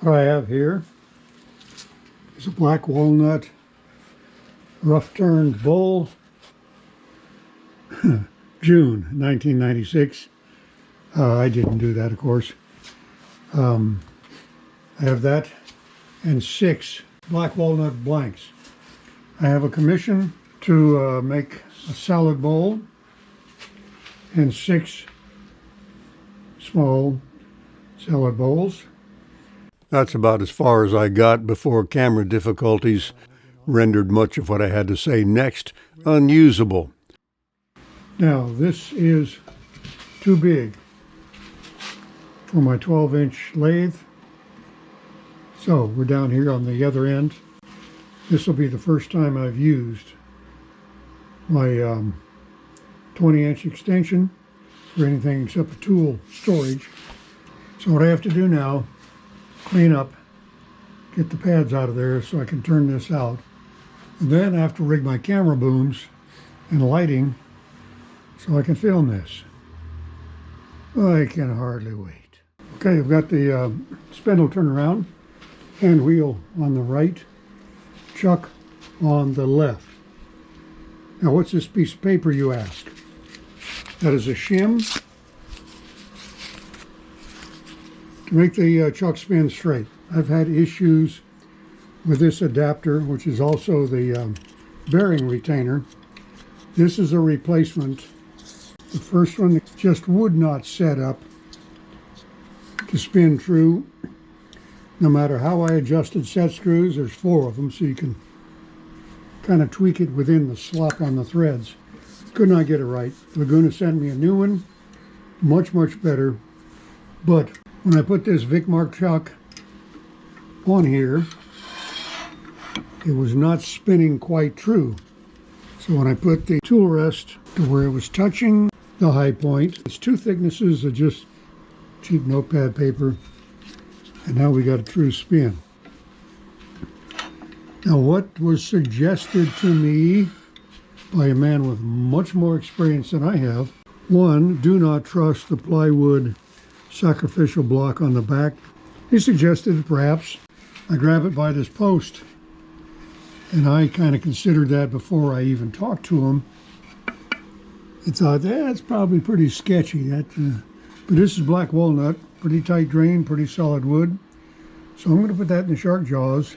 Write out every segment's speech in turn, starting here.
What I have here is a black walnut rough turned bowl, June 1996. I didn't do that, of course. I have that and 6 black walnut blanks. I have a commission to make a salad bowl and 6 small salad bowls. That's about as far as I got before camera difficulties rendered much of what I had to say next unusable. Now, this is too big for my 12-inch lathe. So we're down here on the other end. This will be the first time I've used my 20-inch extension for anything except a tool storage. So what I have to do now, clean up, get the pads out of there so I can turn this out. And then I have to rig my camera booms and lighting so I can film this. I can hardly wait. Okay, I've got the spindle turnaround, hand wheel on the right, chuck on the left. Now what's this piece of paper, you ask? That is a shim to make the chuck spin straight. I've had issues with this adapter, which is also the bearing retainer. This is a replacement. The first one just would not set up to spin true. No matter how I adjusted set screws, there's 4 of them, so you can kind of tweak it within the slot on the threads. Could not get it right. Laguna sent me a new one, much better. But when I put this Vicmark chuck on here, it was not spinning quite true. So when I put the tool rest to where it was touching the high point, it's 2 thicknesses of just cheap notepad paper, and now we got a true spin. Now what was suggested to me by a man with much more experience than I have: 1, do not trust the plywood sacrificial block on the back. He suggested perhaps I grab it by this post, and I kind of considered that before I even talked to him. I thought, that's probably pretty sketchy. But this is black walnut, pretty tight drain, pretty solid wood. So I'm going to put that in the shark jaws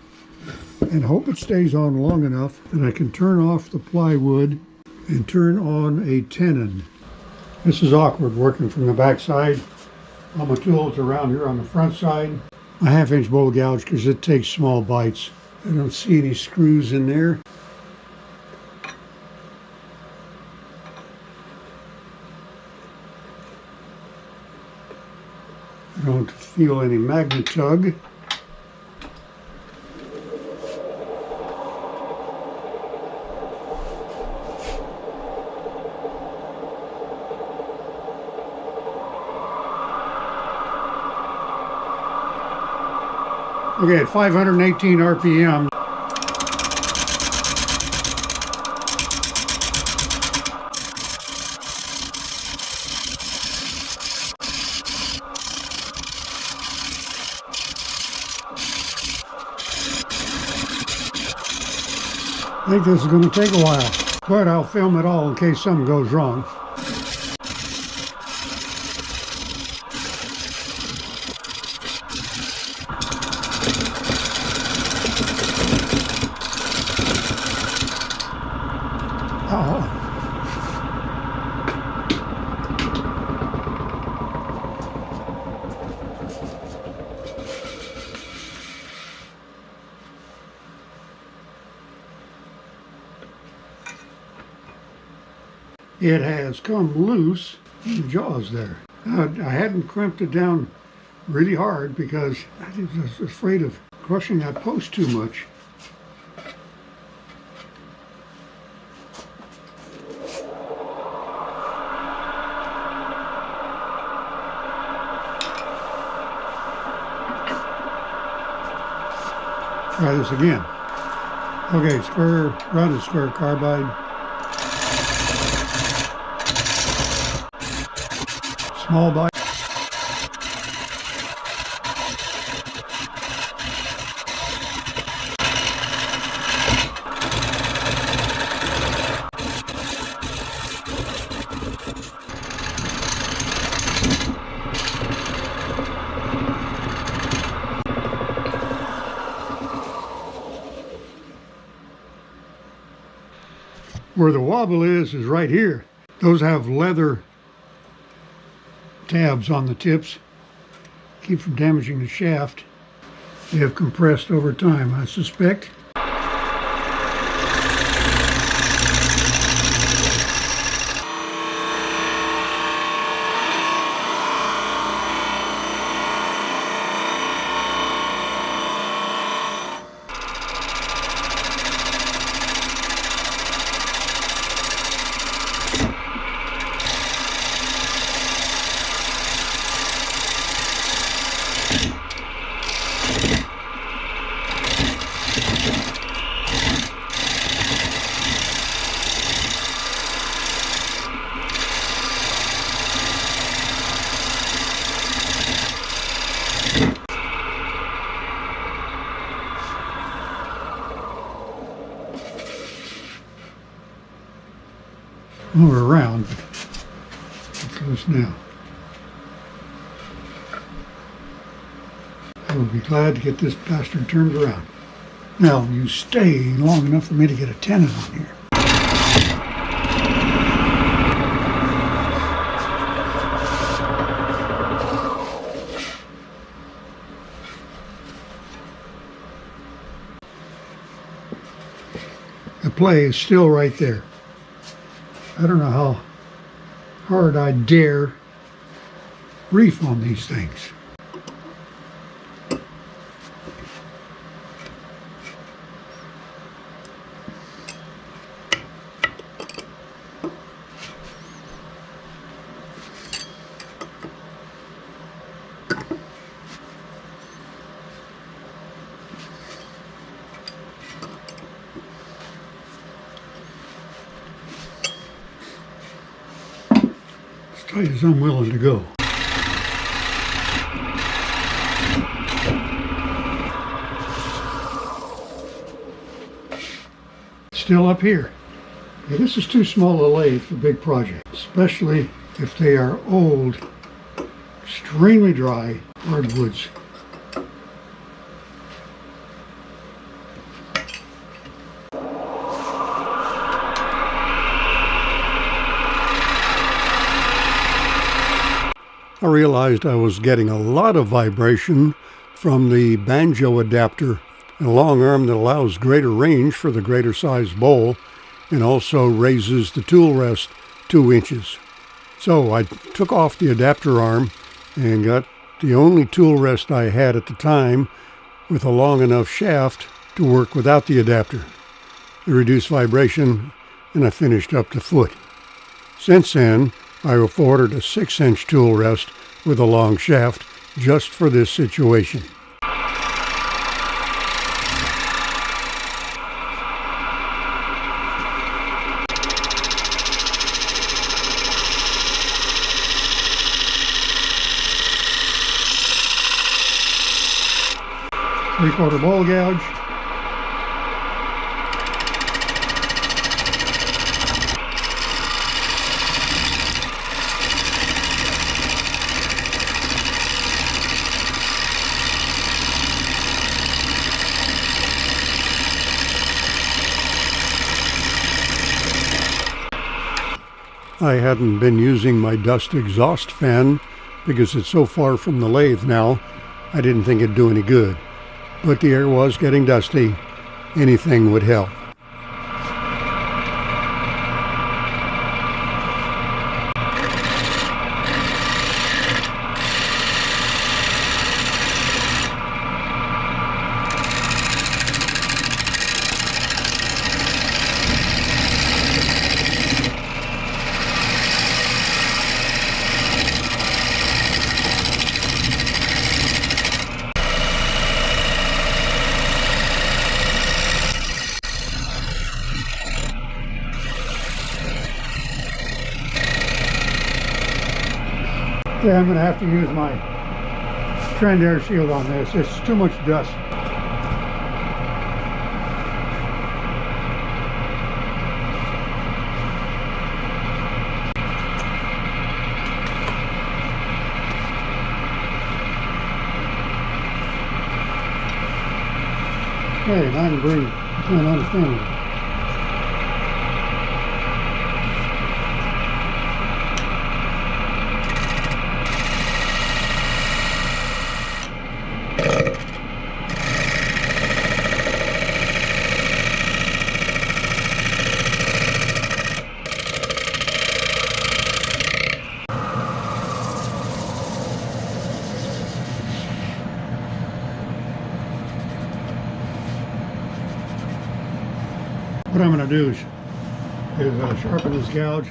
and hope it stays on long enough that I can turn off the plywood and turn on a tenon. This is awkward working from the back side. All my tools are around here on the front side. A 1/2-inch bowl gouge because it takes small bites. I don't see any screws in there. I don't feel any magnet tug. Okay, at 518 RPM. I think this is going to take a while, but I'll film it all in case something goes wrong. It has come loose in the jaws there. I hadn't crimped it down really hard because I was afraid of crushing that post too much. Try this again. Okay, square, rounded square carbide. Small bite. Where the wobble is right here. Those have leather tabs on the tips. Keep from damaging the shaft. They have compressed over time, I suspect. Move her around, but it's loose now. I will be glad to get this bastard turned around. Now, you stay long enough for me to get a tenon on here. The play is still right there. I don't know how hard I dare reef on these things. Tight as I'm willing to go. Still up here. Yeah, this is too small a lathe for big projects, especially if they are old, extremely dry hardwoods. I realized I was getting a lot of vibration from the banjo adapter, a long arm that allows greater range for the greater size bowl and also raises the tool rest 2 inches. So I took off the adapter arm and got the only tool rest I had at the time with a long enough shaft to work without the adapter. It reduced vibration and I finished up the foot. Since then, I've ordered a 6-inch tool rest with a long shaft just for this situation. Three-quarter bowl gouge. I hadn't been using my dust exhaust fan because it's so far from the lathe now, I didn't think it'd do any good. But the air was getting dusty. Anything would help. 'Kay, I'm going to have to use my trend air shield on this. It's too much dust. Hey, 9 degrees. I can't understand it. What I'm going to do is sharpen this gouge.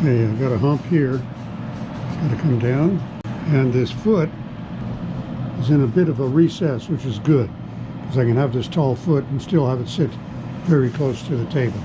Okay, I've got a hump here. It's got to come down. And this foot is in a bit of a recess, which is good, because I can have this tall foot and still have it sit very close to the table.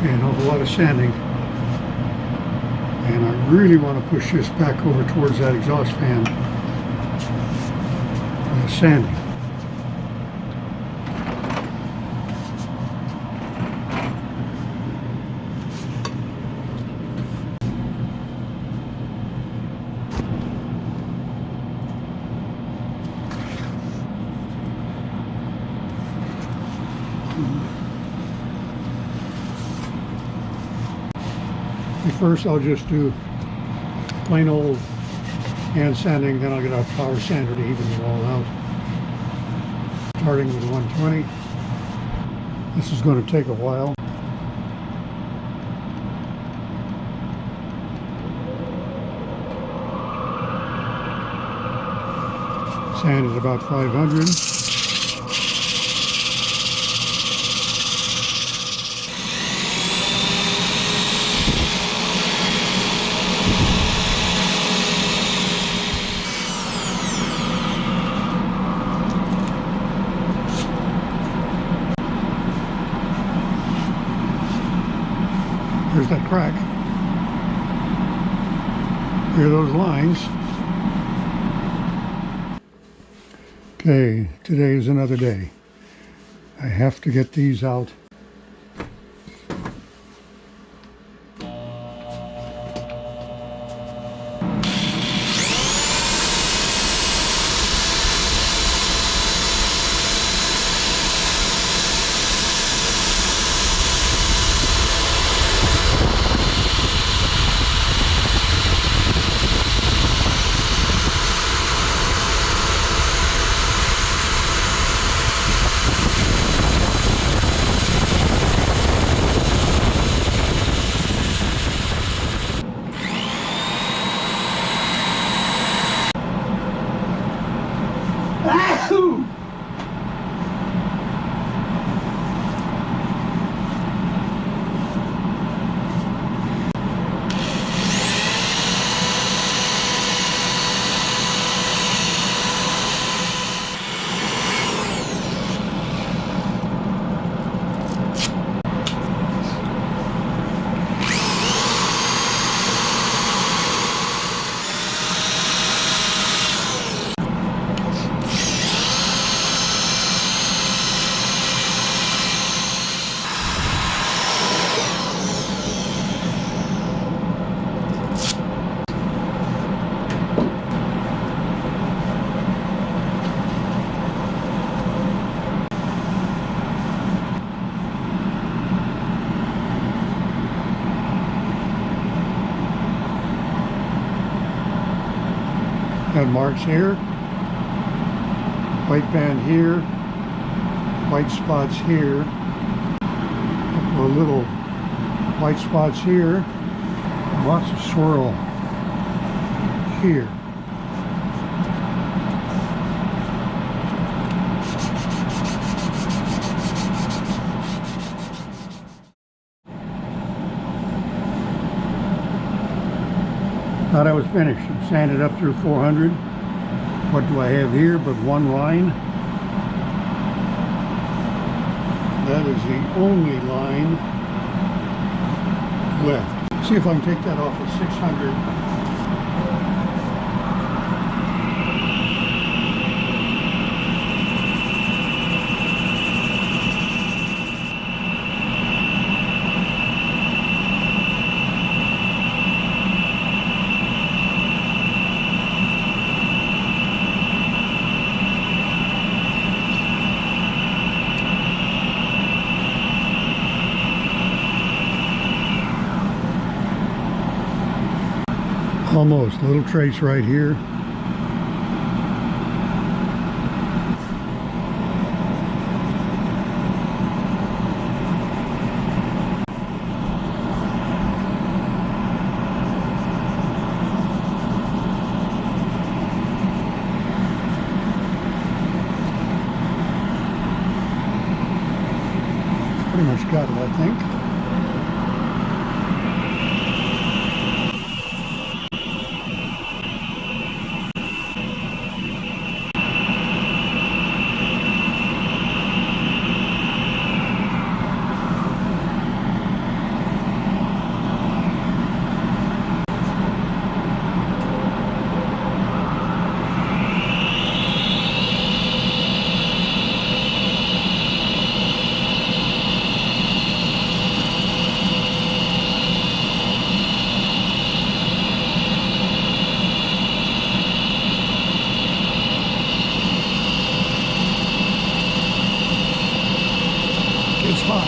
An awful lot of sanding, and I really want to push this back over towards that exhaust fan. Sanding. First I'll just do plain old hand sanding, then I'll get a power sander to even it all out. Starting with 120. This is going to take a while. Sand at about 500. There's that crack. Here are those lines. Okay, today is another day. I have to get these out. Got marks here, white band here, white spots here, a couple of little white spots here, lots of swirl here. Thought I was finished. I'm sanded up through 400. What do I have here but one line? That is the only line left. See if I can take that off of 600. Almost, little trace right here. Pretty much got it, I think. It's hot.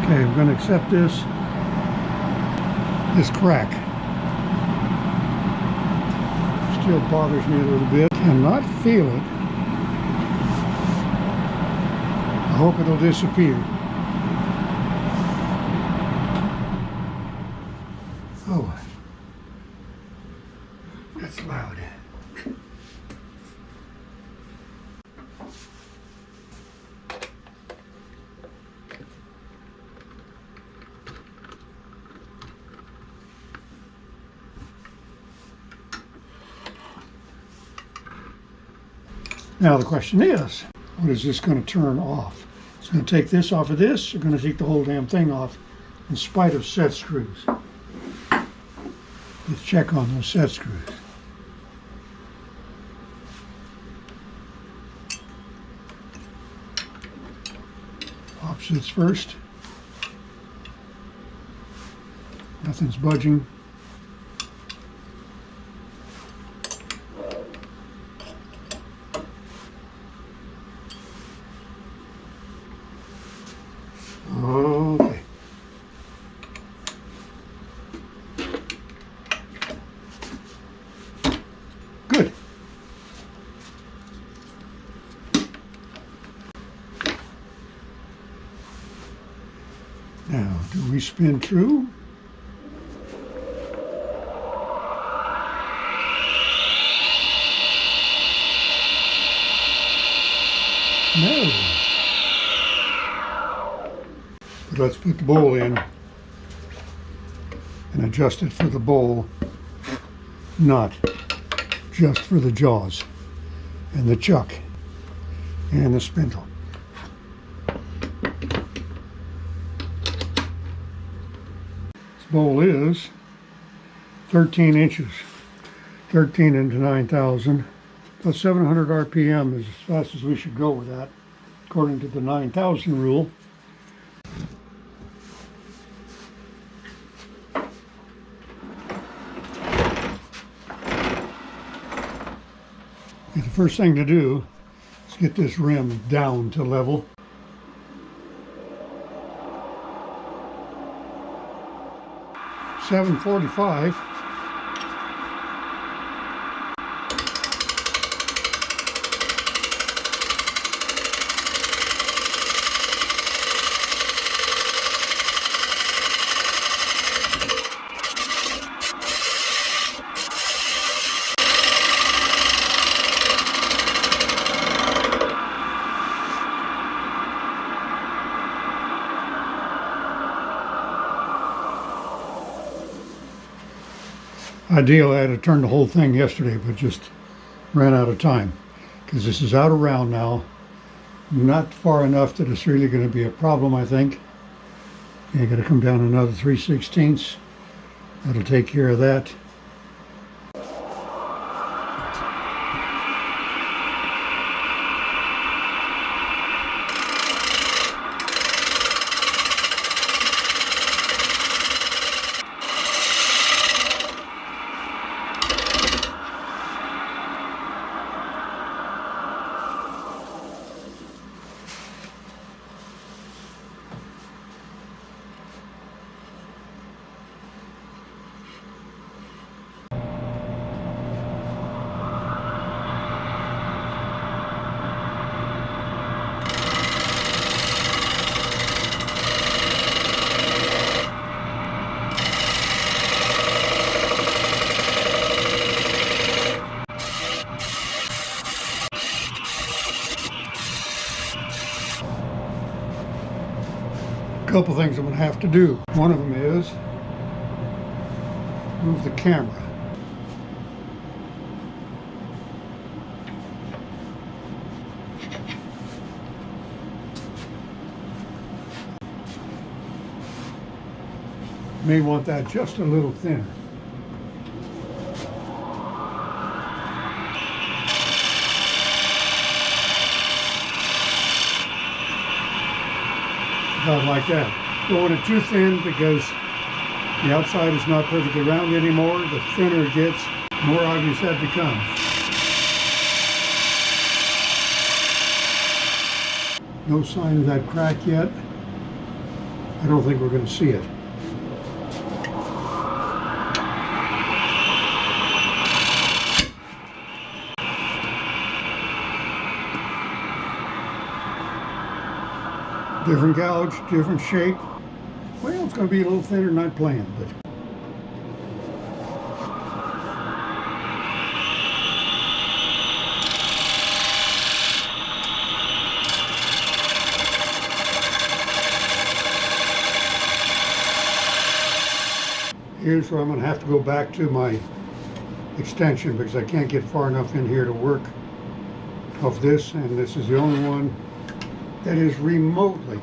Okay, we're going to accept this crack. Still bothers me a little bit. Cannot feel it. I hope it'll disappear. Oh, that's loud. Now the question is, what is this going to turn off? It's going to take this off of this, or going to take the whole damn thing off in spite of set screws. Let's check on those set screws. Opposites first. Nothing's budging. Okay. Good. Now, do we spin true? No. But let's put the bowl in and adjust it for the bowl, not just for the jaws and the chuck and the spindle. This bowl is 13 inches, 13 into 9,000. About 700 RPM is as fast as we should go with that. according to the 9,000 rule. And the first thing to do is get this rim down to level. $7.45. Ideally, I had to turn the whole thing yesterday, but just ran out of time because this is out of round now. Not far enough that it's really going to be a problem, I think. You got to come down another 3/16. That'll take care of that. Couple things I'm going to have to do. One of them is move the camera. May want that just a little thinner. About like that. Don't want it too thin because the outside is not perfectly round anymore. The thinner it gets, the more obvious that becomes. No sign of that crack yet. I don't think we're going to see it. Different gouge, different shape. Well, it's going to be a little thinner than I planned, but here's where I'm going to have to go back to my extension because I can't get far enough in here to work off this, and this is the only one that is remotely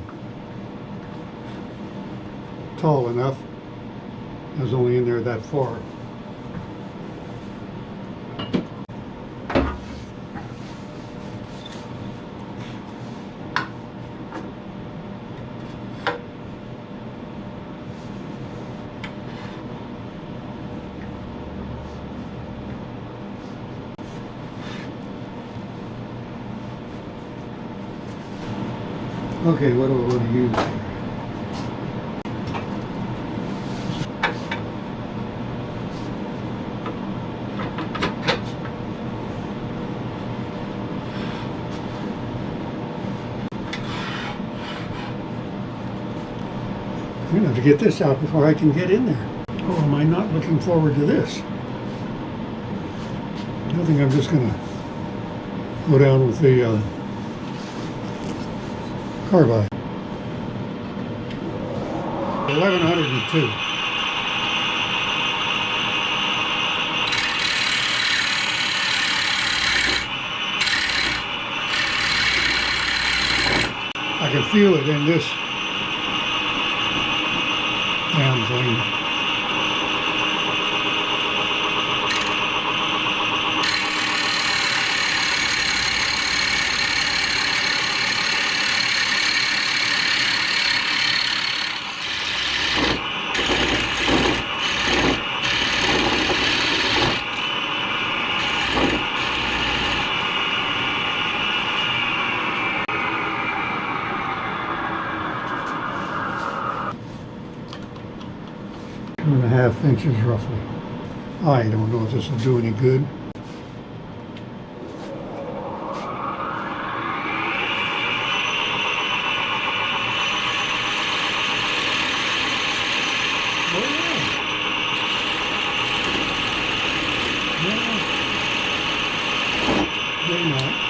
tall enough. I was only in there that far. Okay, what do I want to use here? I'm going to have to get this out before I can get in there. Oh, am I not looking forward to this? I think I'm just going to go down with the carbide. 1102. I can feel it in this damn thing. 2.5 inches roughly. I don't know if this will do any good. Maybe not.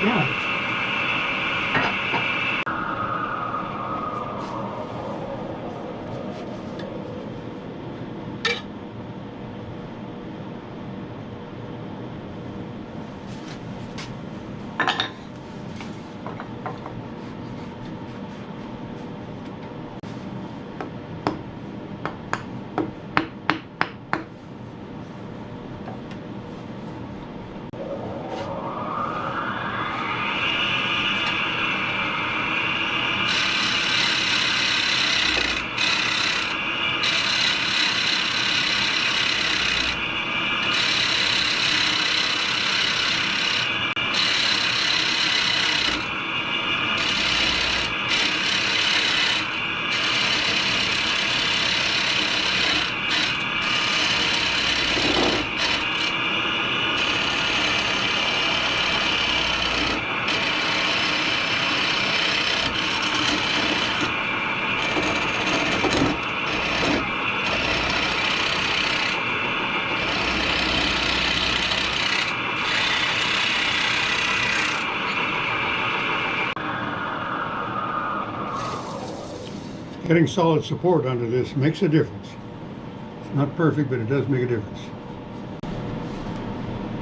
Yeah. Getting solid support under this makes a difference. It's not perfect, but it does make a difference.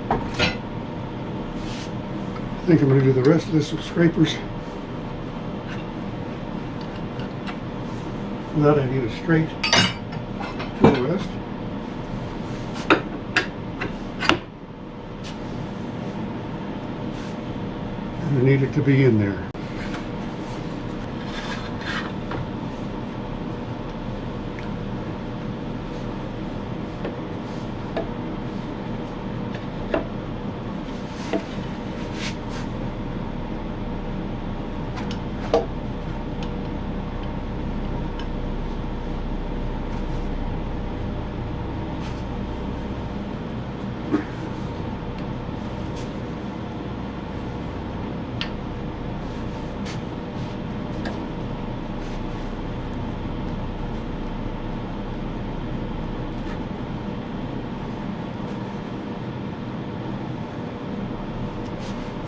I think I'm going to do the rest of this with scrapers. For that I need a straight tool rest. And I need it to be in there.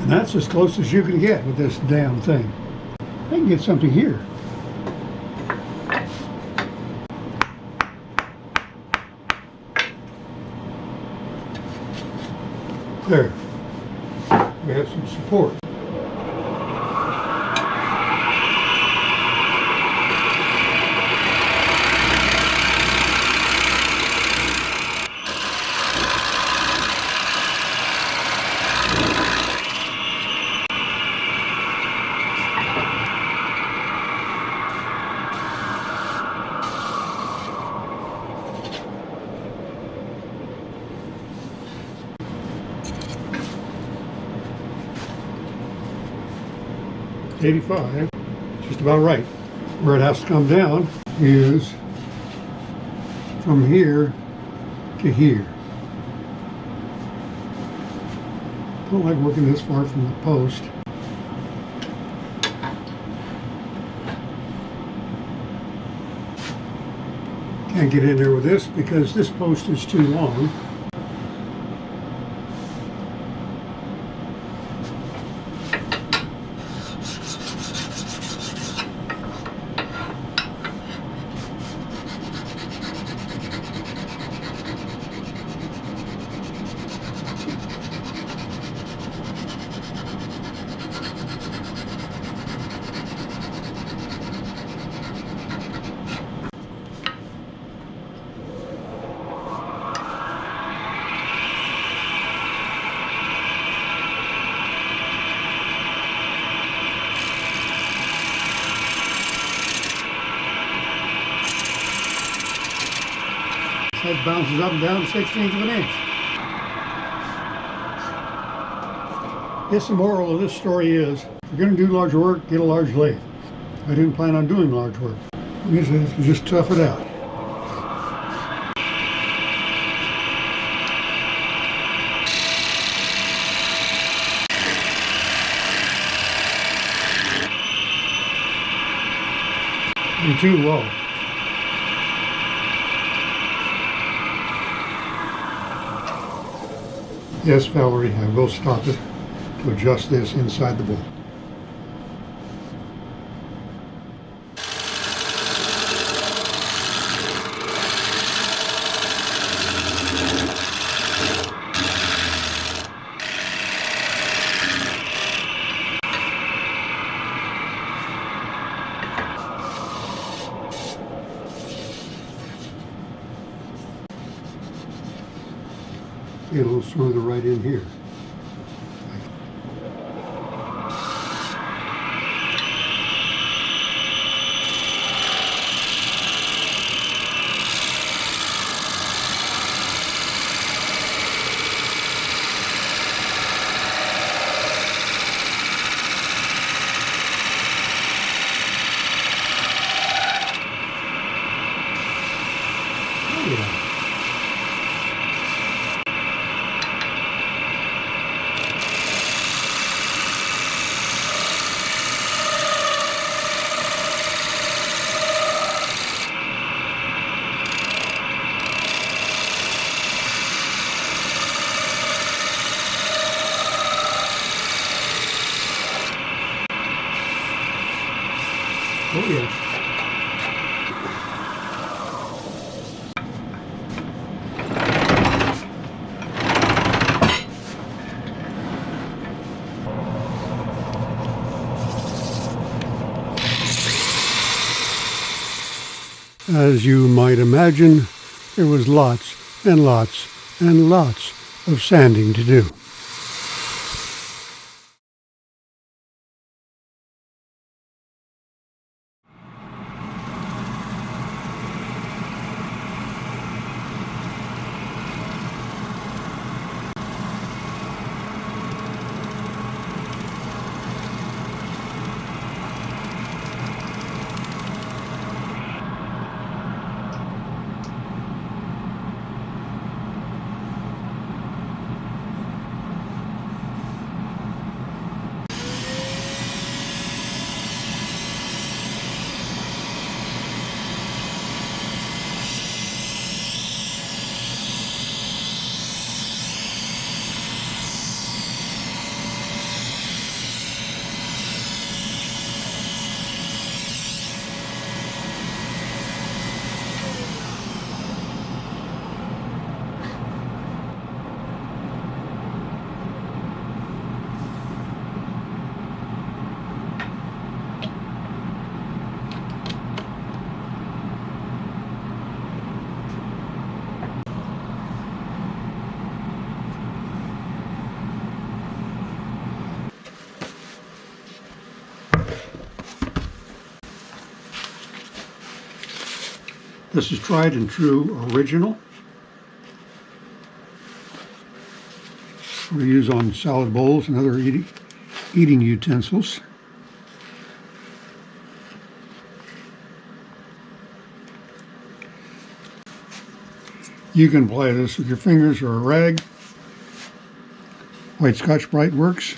And that's as close as you can get with this damn thing. I can get something here. There. We have some support. 85, just about right. Where it has to come down is from here to here. Don't like working this far from the post. Can't get in there with this because this post is too long. Head bounces up and down 1/16 of an inch. Guess the moral of this story is, if you're going to do large work, get a large lathe. I didn't plan on doing large work. I guess I have to just tough it out. I'm too low. Yes, Valerie, I will stop it to adjust this inside the bowl. Get a little smoother right in here. Oh, yeah. Oh, yes. As you might imagine, there was lots and lots and lots of sanding to do. This is tried and true original. We use on salad bowls and other eating utensils. You can apply this with your fingers or a rag. White Scotch-Brite works.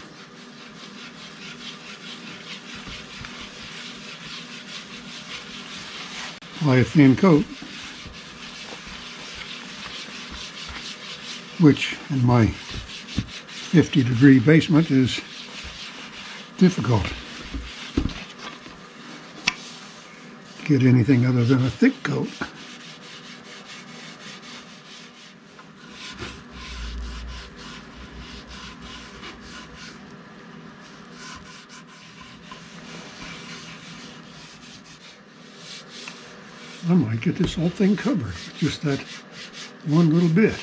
Apply a thin coat, which in my 50-degree basement is difficult to get anything other than a thick coat. I might get this whole thing covered with just that one little bit.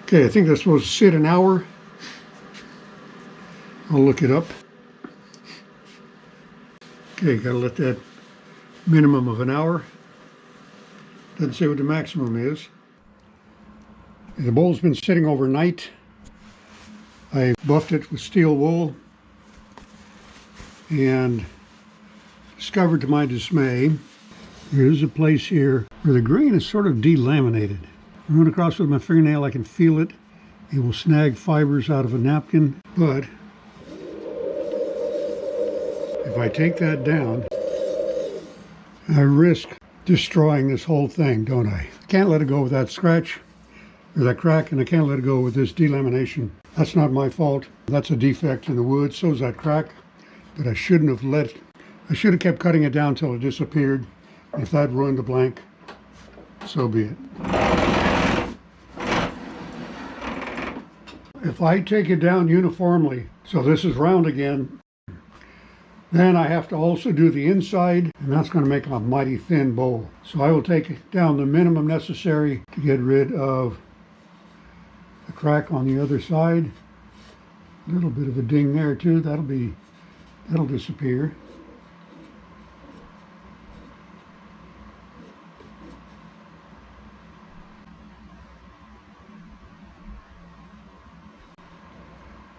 Okay, I think that's supposed to sit an hour. I'll look it up. Okay, gotta let that minimum of an hour. Doesn't say what the maximum is. The bowl's been sitting overnight. I buffed it with steel wool and discovered to my dismay, there's a place here where the grain is sort of delaminated. I run across with my fingernail, I can feel it. It will snag fibers out of a napkin, but if I take that down, I risk destroying this whole thing, don't I? I can't let it go with that scratch or that crack, and I can't let it go with this delamination. That's not my fault. That's a defect in the wood. So is that crack. But I shouldn't have I should have kept cutting it down till it disappeared. If that ruined the blank, so be it. If I take it down uniformly, so this is round again, then I have to also do the inside, and that's going to make a mighty thin bowl. So I will take down the minimum necessary to get rid of the crack on the other side. A little bit of a ding there too. That'll disappear.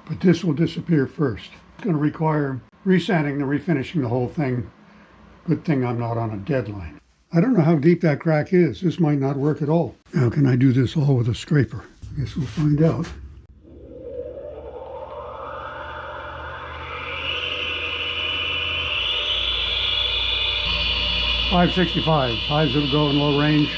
But this will disappear first. It's going to require resanding and refinishing the whole thing. Good thing I'm not on a deadline. I don't know how deep that crack is. This might not work at all. How can I do this all with a scraper? I guess we'll find out. .565, high as it'll go in low range.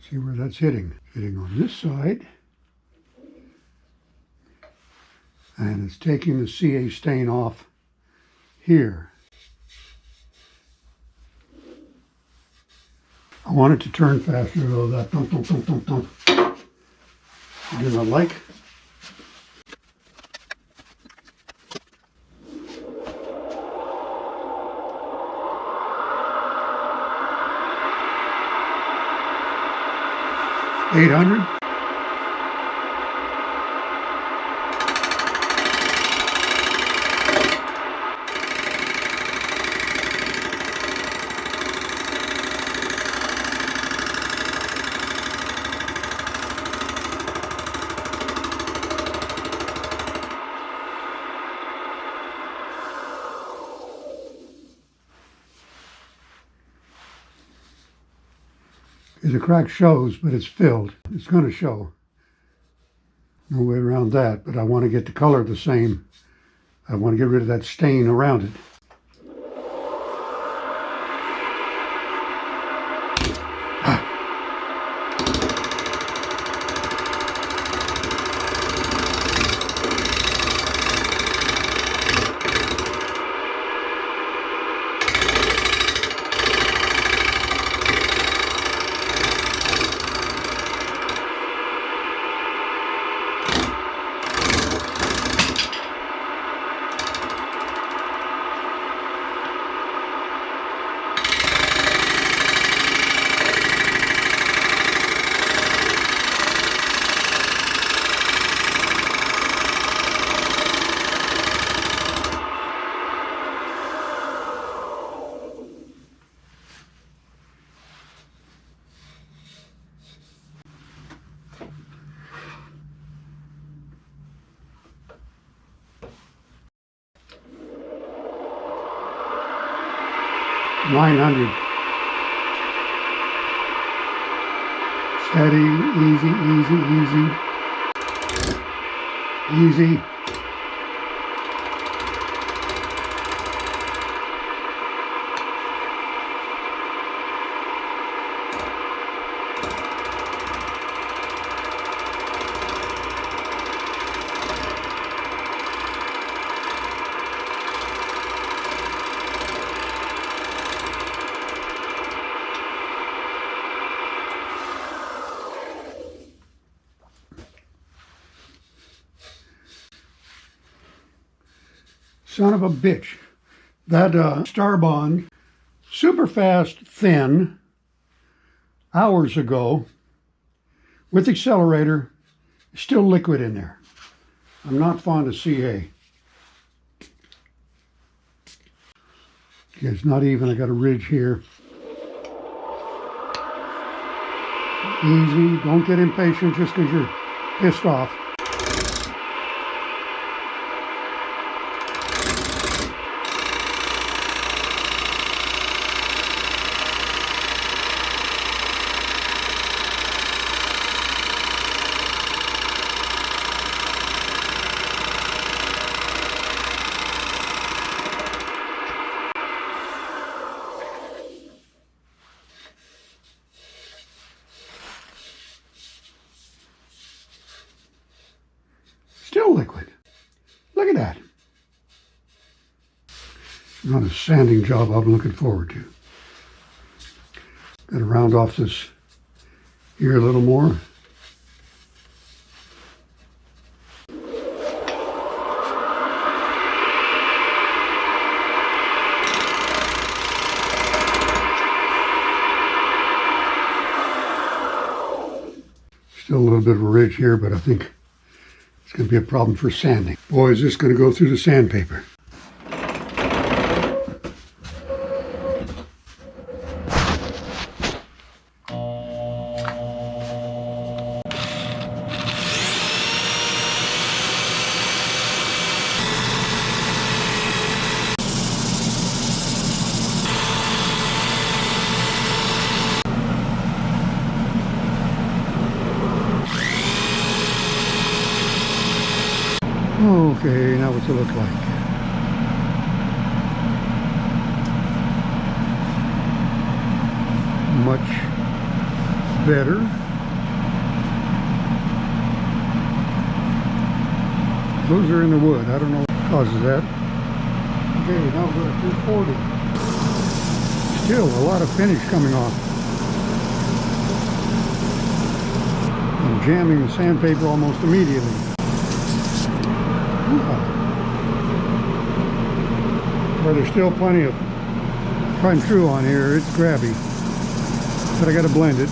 See where that's hitting. Hitting on this side. And it's taking the CA stain off here. I want it to turn faster though, that thump, thump, thump, thump, thump. I do not like. $800. The crack shows, but it's filled. It's going to show. No way around that, but I want to get the color the same. I want to get rid of that stain around it. 900. Steady, easy, easy, easy. Easy. Son of a bitch. That star bond, super fast, thin, hours ago, with accelerator, still liquid in there. I'm not fond of CA. It's not even, I got a ridge here. Easy, don't get impatient just because you're pissed off. Still liquid. Look at that. Not a sanding job I'm looking forward to. Got to round off this here a little more. Still a little bit of a ridge here, but I think it's going to be a problem for sanding. Boy, is this going to go through the sandpaper. Okay, now what's it look like? Much better. Those are in the wood. I don't know what causes that. Okay, now we're at 240. Still a lot of finish coming off. I'm jamming the sandpaper almost immediately. But there's still plenty of tried and true on here. It's grabby, but I got to blend it.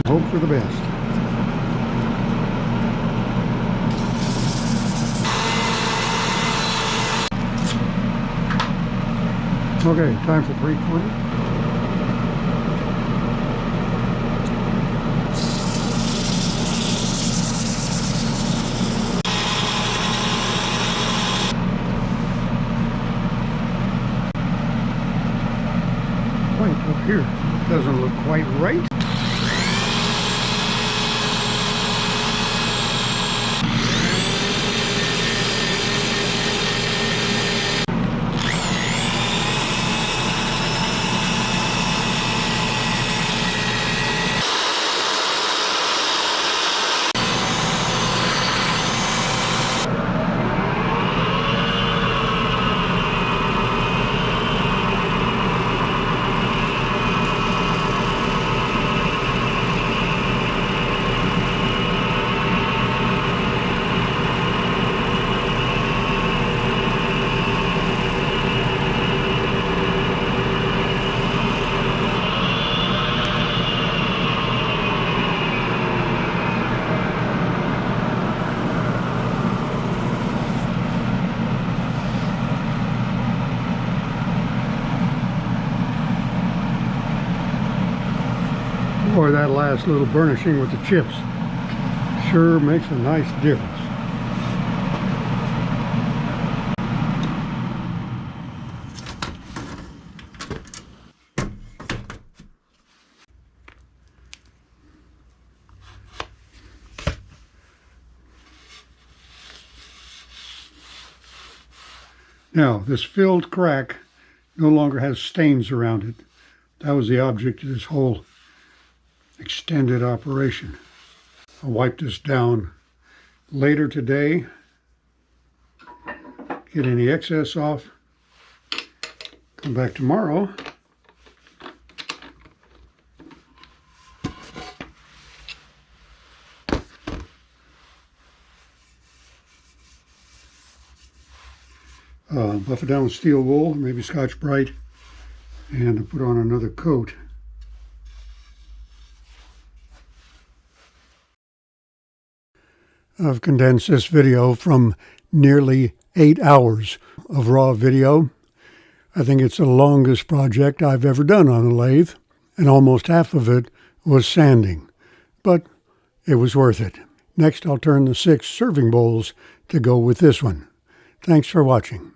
Hope for the best. Okay, time for 320. Up here doesn't look quite right. Boy, that last little burnishing with the chips sure makes a nice difference. Now, this filled crack no longer has stains around it. That was the object of this whole extended operation. I'll wipe this down later today, get any excess off, come back tomorrow, buff it down with steel wool, maybe Scotch Brite, and put on another coat. I've condensed this video from nearly 8 hours of raw video. I think it's the longest project I've ever done on a lathe, and almost half of it was sanding, but it was worth it. Next, I'll turn the 6 serving bowls to go with this one. Thanks for watching.